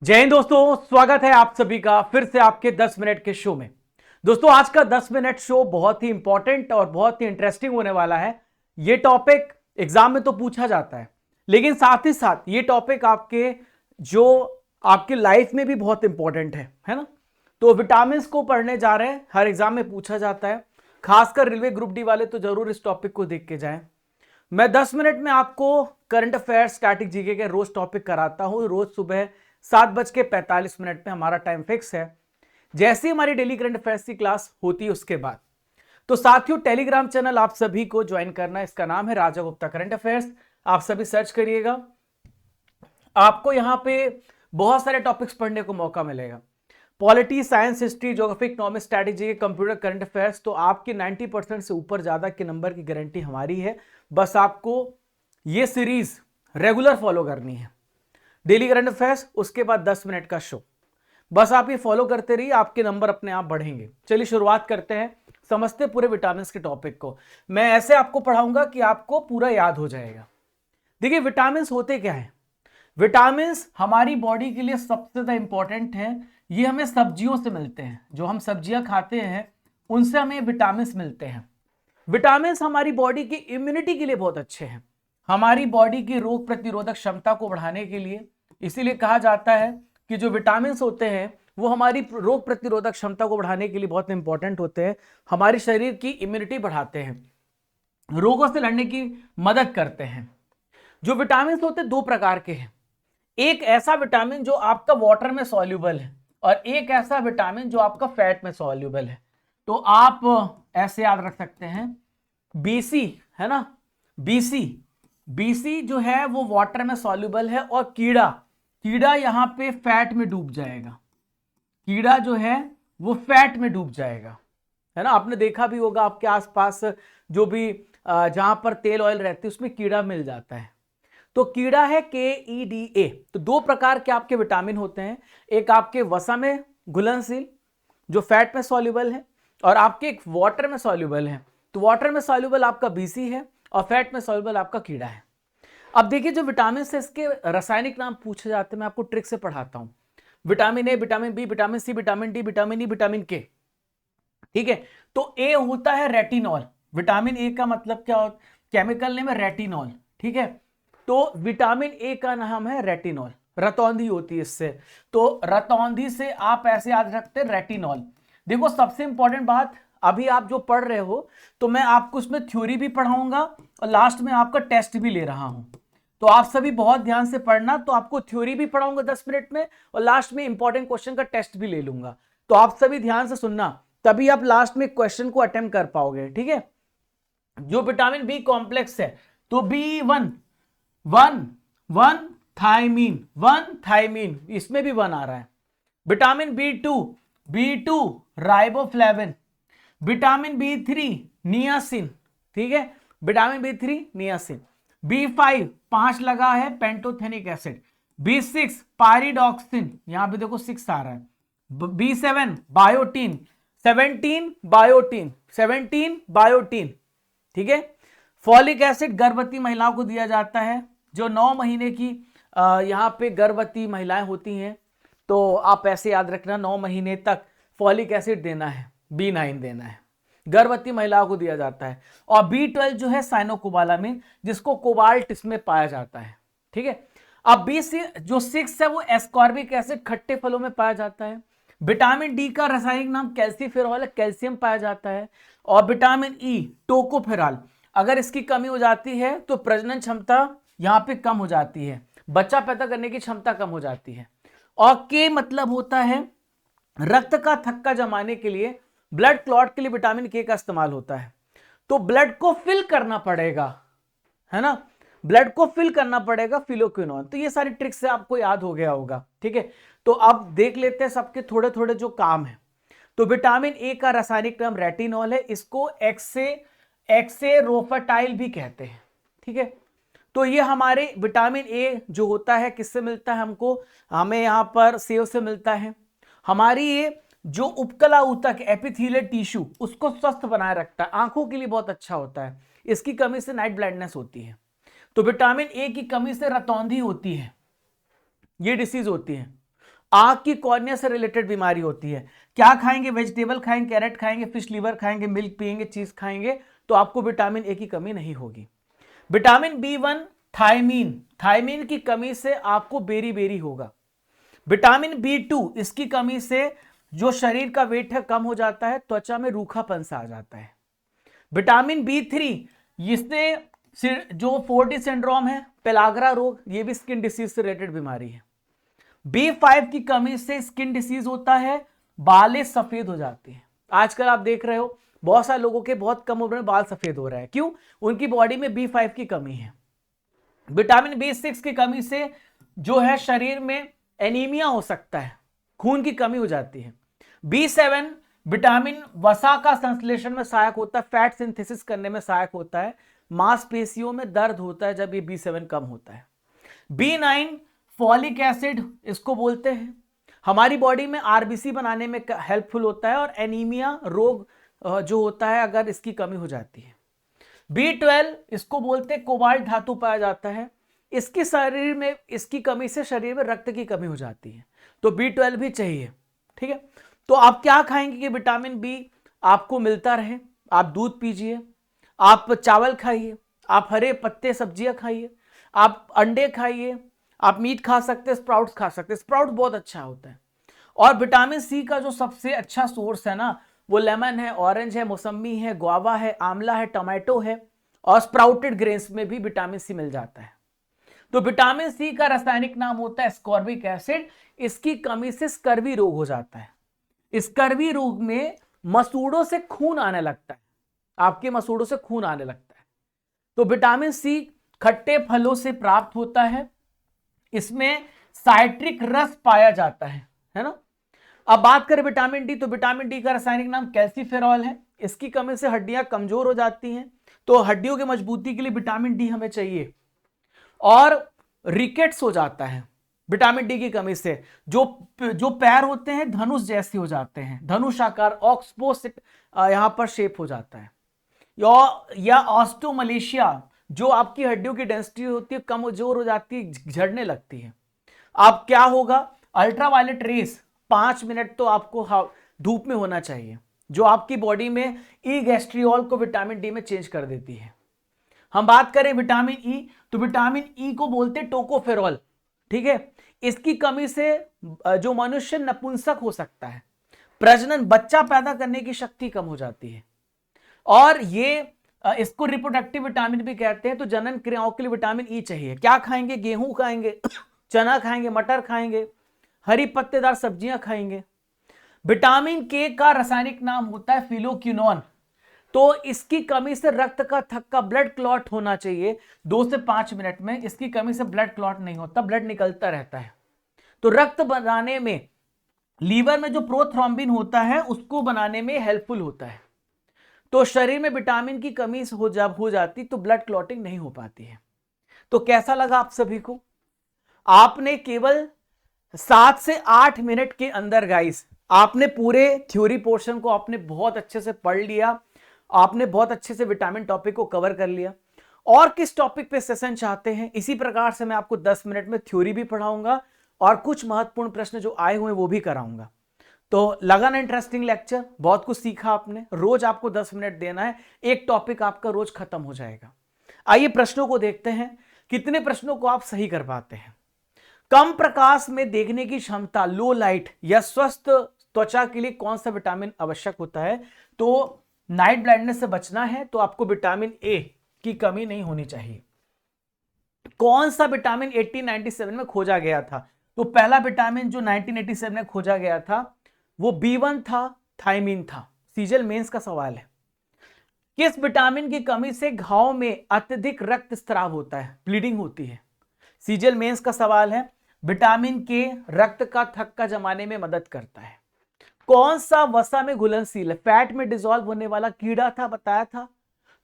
जय हिंद दोस्तों, स्वागत है आप सभी का फिर से आपके 10 मिनट के शो में। दोस्तों, आज का 10 मिनट शो बहुत ही इंपॉर्टेंट और बहुत ही इंटरेस्टिंग होने वाला है। ये टॉपिक एग्जाम में तो पूछा जाता है, लेकिन साथ ही साथ ये टॉपिक आपके जो आपके लाइफ में भी बहुत इंपॉर्टेंट है ना। तो विटामिन को पढ़ने जा रहे हैं, हर एग्जाम में पूछा जाता है। खासकर रेलवे ग्रुप डी वाले तो जरूर इस टॉपिक को देख के जाएं। मैं 10 मिनट में आपको करंट अफेयर्स, स्टैटिक जीके के रोज टॉपिक कराता हूं। रोज सुबह 7:45 में हमारा टाइम फिक्स है। जैसे ही हमारी डेली करंट अफेयर्स की क्लास होती है उसके बाद तो साथियों, टेलीग्राम चैनल आप सभी को ज्वाइन करना है। इसका नाम है राजा गुप्ता करंट अफेयर्स। आप सभी सर्च करिएगा, आपको यहां पे बहुत सारे टॉपिक्स पढ़ने को मौका मिलेगा। Polity, science, history, geography, economics, strategy, computer, current affairs. तो आपके 90% से ऊपर ज्यादा के नंबर की गारंटी हमारी है। बस आपको ये सीरीज रेगुलर फॉलो करनी है। डेली करंट अफेयर्स, उसके बाद 10 मिनट का शो। बस आप ये फॉलो करते रहिए, आपके नंबर अपने आप बढ़ेंगे। चलिए शुरुआत करते हैं, समझते पूरे विटामिन के टॉपिक को। मैं ऐसे आपको पढ़ाऊंगा कि आपको पूरा याद हो जाएगा। देखिए, विटामिन होते क्या है। विटामिन हमारी बॉडी के लिए सबसे ज्यादा इंपॉर्टेंट है। ये हमें सब्जियों से मिलते हैं, जो हम सब्जियां खाते हैं उनसे हमें विटामिन मिलते हैं। विटामिन हमारी बॉडी की इम्यूनिटी के लिए बहुत अच्छे हैं, हमारी बॉडी की रोग प्रतिरोधक क्षमता को बढ़ाने के लिए। इसीलिए कहा जाता है कि जो विटामिन होते हैं वो हमारी रोग प्रतिरोधक क्षमता को बढ़ाने के लिए बहुत इंपॉर्टेंट होते हैं, हमारे शरीर की इम्यूनिटी बढ़ाते हैं, रोगों से लड़ने की मदद करते हैं। जो विटामिन होते हैं दो प्रकार के हैं। एक ऐसा विटामिन जो आपका वाटर में सॉल्युबल है, और एक ऐसा विटामिन जो आपका फैट में सॉल्युबल है। तो आप ऐसे याद रख सकते हैं, बीसी है ना, बीसी बीसी जो है वो वाटर में सॉल्युबल है, और कीड़ा कीड़ा यहां पे फैट में डूब जाएगा। कीड़ा जो है वो फैट में डूब जाएगा, है ना। आपने देखा भी होगा आपके आसपास जो भी जहां पर तेल ऑयल रहती है उसमें कीड़ा मिल जाता है। तो कीड़ा है KEDA। तो दो प्रकार के आपके विटामिन होते हैं, एक आपके वसा में घुलनशील जो फैट में सॉल्युबल है, और आपके एक वाटर में सॉल्युबल है। तो वाटर में सॉल्युबल आपका बीसी है, और फैट में सॉल्युबल आपका कीड़ा है। अब देखिए, जो विटामिन से इसके रासायनिक नाम पूछे जाते हैं, मैं आपको ट्रिक से पढ़ाता हूं। Vitamin A, vitamin B, vitamin C, vitamin D, vitamin E, vitamin K. ठीक है। तो ए होता है रेटिनॉल। विटामिन ए का मतलब क्या होता है, केमिकल नेम है रेटिनॉल। ठीक है। तो विटामिन ए का नाम है रेटिनॉल, रतौंधी होती है इससे। तो रतौंधी से आप ऐसे याद रखते हैं रेटिनॉल। देखो, सबसे इंपॉर्टेंट बात, अभी आप जो पढ़ रहे हो तो मैं आपको उसमें थ्योरी भी पढ़ाऊंगा और लास्ट में आपका टेस्ट भी ले रहा हूं। तो आप सभी बहुत ध्यान से पढ़ना। तो आपको थ्योरी भी पढ़ाऊंगा 10 मिनट में, और लास्ट में इंपॉर्टेंट क्वेश्चन का टेस्ट भी ले लूंगा। तो आप सभी ध्यान से सुनना, तभी आप लास्ट में क्वेश्चन को अटेम्प्ट कर पाओगे। ठीक है। जो विटामिन बी कॉम्प्लेक्स है, तो B1, one one thiamine, one thiamine, इसमें भी वन आ रहा है। Vitamin B2 riboflavin. Vitamin B3 niacin. ठीक है, विटामिन B3 नियासिन। B5 5 लगा है पेंटोथेनिक एसिड। B6 पायरिडॉक्सिन, यहां पे देखो 6 आ रहा है। B7 biotin, 17 biotin. ठीक है। फॉलिक एसिड गर्भवती महिलाओं को दिया जाता है, जो 9 महीने की यहां पे गर्भवती महिलाएं होती हैं। तो आप ऐसे याद रखना, 9 महीने तक फॉलिक एसिड देना है, B9 देना है, गर्भवती महिलाओं को दिया जाता है। और B12 जो है साइनोकोबालामिन, जिसको कोबाल्ट इसमें पाया जाता है। ठीक है। अब जो 6 है वो एस्कॉर्बिक एसिड, खट्टे फलों में पाया जाता है। विटामिन डी का रासायनिक नाम कैल्सीफेरॉल है, कैल्शियम पाया जाता है। और विटामिन ई टोकोफेरॉल, अगर इसकी कमी हो जाती है तो प्रजनन क्षमता यहां पे कम हो जाती है, बच्चा पैदा करने की क्षमता कम हो जाती है। और के मतलब होता है रक्त का थक्का जमाने के लिए, ब्लड क्लॉट के लिए विटामिन के का इस्तेमाल होता है। तो ब्लड को फिल करना पड़ेगा, है ना, ब्लड को फिल करना पड़ेगा फिलोक्विनोन। तो ये सारी ट्रिक्स से आपको याद हो गया होगा। ठीक है। तो अब देख लेते हैं सबके थोड़े थोड़े जो काम है। तो विटामिन ए का रासायनिक नाम रेटिनॉल है, इसको एक्सेरोफेटाइल भी कहते हैं। ठीक है। तो ये हमारे विटामिन ए जो होता है किससे मिलता है हमको, हमें यहां पर सेव से मिलता है। हमारी ये जो उपकला ऊतक एपिथेलियल टिश्यू उसको स्वस्थ बनाए रखता है, आंखों के लिए बहुत अच्छा होता है। इसकी कमी से नाइट ब्लाइंडनेस होती है। तो विटामिन ए की कमी से रतौंधी होती है, ये डिसीज होती है। आंख की कॉर्निया से रिलेटेड बीमारी होती है। क्या खाएंगे? वेजिटेबल खाएंगे, कैरेट खाएंगे, फिश लीवर खाएंगे, मिल्क पिएंगे, चीज खाएंगे, तो आपको विटामिन ए की कमी नहीं होगी। विटामिन बी1 थायमीन, थायमीन की कमी से आपको बेरी बेरी होगा। विटामिन बी2 इसकी कमी से जो शरीर का वेट है कम हो जाता है, त्वचा में रूखापन सा आ जाता है। विटामिन बी3 इससे जो 4D सिंड्रोम है, पेलाग्रा रोग, ये भी स्किन डिसीज से रिलेटेड बीमारी है। बी5 की कमी से स्किन डिसीज होता है, बालें सफेद हो जाती हैं। आजकल आप देख रहे हो बहुत सारे लोगों के बहुत कम उम्र में बाल सफेद हो रहे हैं, क्यों? उनकी बॉडी में बी5 की कमी है। विटामिन बी6 की कमी से जो है शरीर में एनीमिया हो सकता है, खून की कमी हो जाती है। बी7 विटामिन वसा का संश्लेषण में सहायक होता है, फैट सिंथेसिस करने में सहायक होता है, मांसपेशियों में दर्द होता है जब ये बी7 कम होता है। बी9 फॉलिक एसिड इसको बोलते हैं, हमारी बॉडी में आरबीसी बनाने में हेल्पफुल होता है, और एनीमिया रोग जो होता है अगर इसकी कमी हो जाती है। बी12 इसको बोलते हैं कोबाल्ट धातु पाया जाता है, इसकी शरीर में इसकी कमी से शरीर में रक्त की कमी हो जाती है, तो बी12 भी चाहिए। ठीक है, तो आप क्या खाएंगे कि विटामिन बी आपको मिलता रहे? आप दूध पीजिए, आप चावल खाइए, आप हरे पत्ते सब्जियां खाइए, आप अंडे खाइए, आप मीट खा सकते हैं, स्प्राउट्स खा सकते हैं, स्प्राउट बहुत अच्छा होता है। और विटामिन सी का जो सबसे अच्छा सोर्स है ना, वो लेमन है, ऑरेंज है, मौसमी है, गुआवा है, आंवला है, टमाटो है, और स्प्राउटेड ग्रेन्स में भी विटामिन सी मिल जाता है। तो विटामिन सी का रासायनिक नाम होता है स्कॉर्बिक एसिड। इसकी कमी से स्कर्वी रोग हो जाता है। स्कर्वी रोग में मसूड़ों से खून आने लगता है, आपके मसूड़ों से खून आने लगता है। तो विटामिन सी खट्टे फलों से प्राप्त होता है, इसमें साइट्रिक रस पाया जाता है ना। अब बात करें विटामिन डी, तो विटामिन डी का रासायनिक नाम कैल्सीफेरॉल है। इसकी कमी से हड्डियां कमजोर हो जाती हैं, तो हड्डियों की मजबूती के लिए विटामिन डी हमें चाहिए। और रिकेट्स हो जाता है विटामिन डी की कमी से, जो पैर होते हैं धनुष जैसे हो जाते हैं, धनुष आकार, ऑक्सपोसिट यहां पर शेप हो जाता है। या ऑस्टोमलेशिया, जो आपकी हड्डियों की डेंसिटी होती है कमजोर हो जाती है, झड़ने लगती है। अब क्या होगा? अल्ट्रावायलेट रेस 5 मिनट तो आपको धूप में होना चाहिए, जो आपकी बॉडी में ई गैस्ट्रियोल को विटामिन डी में चेंज कर देती है। हम बात करें विटामिन ई, तो विटामिन ई को बोलते हैं टोकोफेरॉल। ठीक है, इसकी कमी से जो मनुष्य नपुंसक हो सकता है, प्रजनन बच्चा पैदा करने की शक्ति कम हो जाती है। और ये इसको रिप्रोडक्टिव विटामिन भी कहते हैं। तो जनन क्रियाओं के लिए विटामिन ई चाहिए। क्या खाएंगे? गेहूं खाएंगे, चना खाएंगे, मटर खाएंगे, हरी पत्तेदार सब्जियां खाएंगे। विटामिन के का रासायनिक नाम होता है फिलोक्विनोन। तो इसकी कमी से रक्त का थक्का, ब्लड क्लॉट होना चाहिए 2 से 5 मिनट में। इसकी कमी से ब्लड क्लॉट नहीं होता, ब्लड निकलता रहता है। तो रक्त बनाने में, लीवर में जो प्रोथ्रोम्बिन होता है उसको बनाने में हेल्पफुल होता है। तो शरीर में विटामिन की कमी हो जाती तो ब्लड क्लॉटिंग नहीं हो पाती है। तो कैसा लगा आप सभी को? आपने केवल 7 से 8 मिनट के अंदर गाइस, आपने पूरे थ्योरी पोर्शन को आपने बहुत अच्छे से पढ़ लिया, आपने बहुत अच्छे से विटामिन टॉपिक को कवर कर लिया। और किस टॉपिक पे सेशन चाहते हैं, इसी प्रकार से मैं आपको 10 मिनट में थ्योरी भी पढ़ाऊंगा और कुछ महत्वपूर्ण प्रश्न जो आए हुए वो भी कराऊंगा। तो लगा ना इंटरेस्टिंग लेक्चर? बहुत कुछ सीखा आपने। रोज आपको 10 मिनट देना है, एक टॉपिक आपका रोज खत्म हो जाएगा। आइए प्रश्नों को देखते हैं, कितने प्रश्नों को आप सही कर पाते हैं। कम प्रकाश में देखने की क्षमता, लो लाइट, या स्वस्थ त्वचा के लिए कौन सा विटामिन आवश्यक होता है? तो नाइट ब्लाइंडनेस से बचना है तो आपको विटामिन ए की कमी नहीं होनी चाहिए। कौन सा विटामिन 1897 में खोजा गया था? तो पहला विटामिन जो 1987 में खोजा गया था वो बी1 था, थायमीन था। सीजल मेंस का सवाल है। किस विटामिन की कमी से घाव में अत्यधिक रक्तस्राव होता है, ब्लीडिंग होती है? सीजल मेंस का सवाल है। विटामिन के रक्त का थक्का जमाने में मदद करता है। कौन सा वसा में घुलनशील है? फैट में डिसॉल्व होने वाला कीड़ा था, बताया था।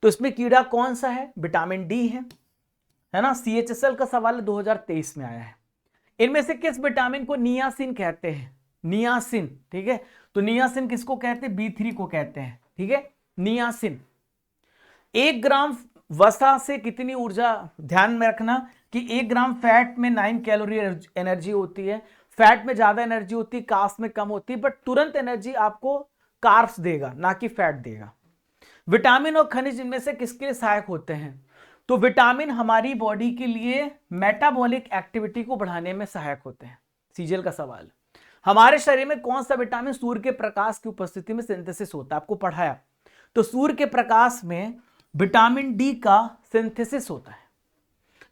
तो इसमें कीड़ा कौन सा है? विटामिन डी है ना। CHSL का सवाल 2023 में आया है। इनमें से किस विटामिन को नियासिन कहते हैं? नियासिन, ठीक है। तो नियासिन किसको कहते हैं? B3 को कहते हैं, ठीक है, नियासिन। 1 ग्राम वसा से कितनी ऊर्जा, ध्यान में रखना कि 1 ग्राम फैट में 9 कैलोरी एनर्जी होती है, फैट में ज्यादा एनर्जी होती है, कार्ब्स में कम होती है, बट तुरंत एनर्जी आपको कार्ब्स देगा, ना कि फैट देगा। विटामिन और खनिज इनमें से किसके लिए सहायक होते हैं? तो विटामिन हमारी बॉडी के लिए मेटाबॉलिक एक्टिविटी को बढ़ाने में सहायक होते हैं। सीजीएल का सवाल, हमारे शरीर में कौन सा विटामिन सूर्य के प्रकाश की उपस्थिति में सिंथेसिस होता है? आपको पढ़ाया, तो सूर्य के प्रकाश में विटामिन डी का सिंथेसिस होता है।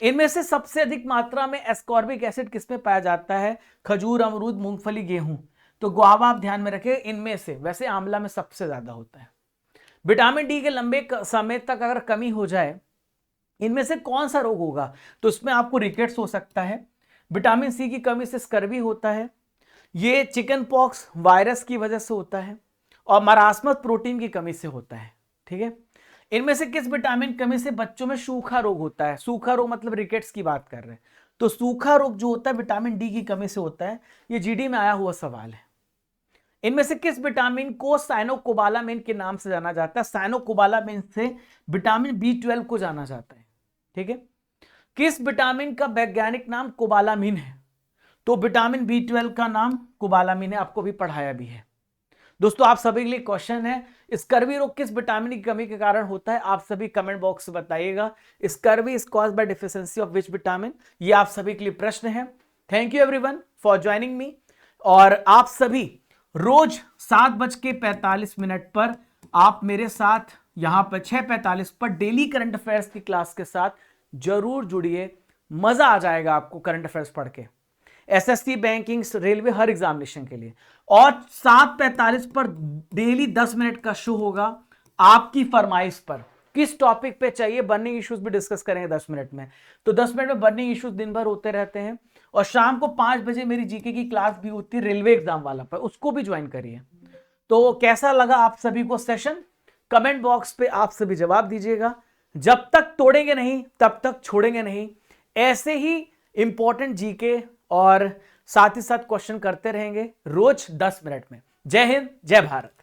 इनमें से सबसे अधिक मात्रा में एस्कॉर्बिक एसिड किसमें पाया जाता है? खजूर, अमरूद, मूंगफली, गेहूं। तो गुआवा आप ध्यान में रखें, इनमें से वैसे आंवला में सबसे ज्यादा होता है। विटामिन डी के लंबे समय तक अगर कमी हो जाए, इनमें से कौन सा रोग होगा? तो इसमें आपको रिकेट्स हो सकता है, विटामिन सी की कमी से स्कर्वी होता है, ये चिकन पॉक्स वायरस की वजह से होता है, और मरासमस प्रोटीन की कमी से होता है। ठीक है, इनमें से किस विटामिन कमी से बच्चों में सूखा रोग होता है? सूखा रोग मतलब रिकेट्स की बात कर रहे हैं, तो सूखा रोग जो होता है विटामिन डी की कमी से होता है। ये जीडी में आया हुआ सवाल है। इनमें से किस विटामिन को साइनोकोबालामिन के नाम से जाना जाता है? साइनोकोबालामिन से विटामिन B12 को जाना जाता है। ठीक है, किस विटामिन का वैज्ञानिक नाम कोबालामिन है? तो विटामिन B12 का नाम कोबालामिन है, आपको भी पढ़ाया भी है। दोस्तों आप सभी के लिए क्वेश्चन है, स्कर्वी रोग किस विटामिन की कमी के कारण होता है? आप सभी कमेंट बॉक्स में बताइएगा। Scurvy is caused by deficiency of which vitamin? ये आप सभी के लिए प्रश्न है। Thank you everyone for joining me. और आप सभी रोज 7:45 पर आप मेरे साथ यहां पर 6:45 पर डेली करंट अफेयर्स की क्लास के साथ जरूर जुड़िए। मजा आ जाएगा आपको करंट अफेयर्स पढ़ के, एसएससी, बैंकिंग, रेलवे, हर एग्जामिनेशन के लिए। और 7:45 पर डेली 10 मिनट का शो होगा आपकी फरमाइश पर। किस टॉपिक पे चाहिए? बर्निंग इश्यूज भी डिस्कस करेंगे 10 मिनट में। तो 10 मिनट में बर्निंग इश्यूज दिन भर होते रहते हैं। और शाम को 5 बजे मेरी जीके की क्लास भी होती है रेलवे एग्जाम वाला पर, उसको भी ज्वाइन करिए। तो कैसा लगा आप सभी को सेशन? कमेंट बॉक्स पे आप सभी जवाब दीजिएगा। जब तक तोड़ेंगे नहीं तब तक छोड़ेंगे नहीं। ऐसे ही इंपॉर्टेंट जीके और साथ ही साथ क्वेश्चन करते रहेंगे रोज 10 मिनट में। जय हिंद, जय भारत।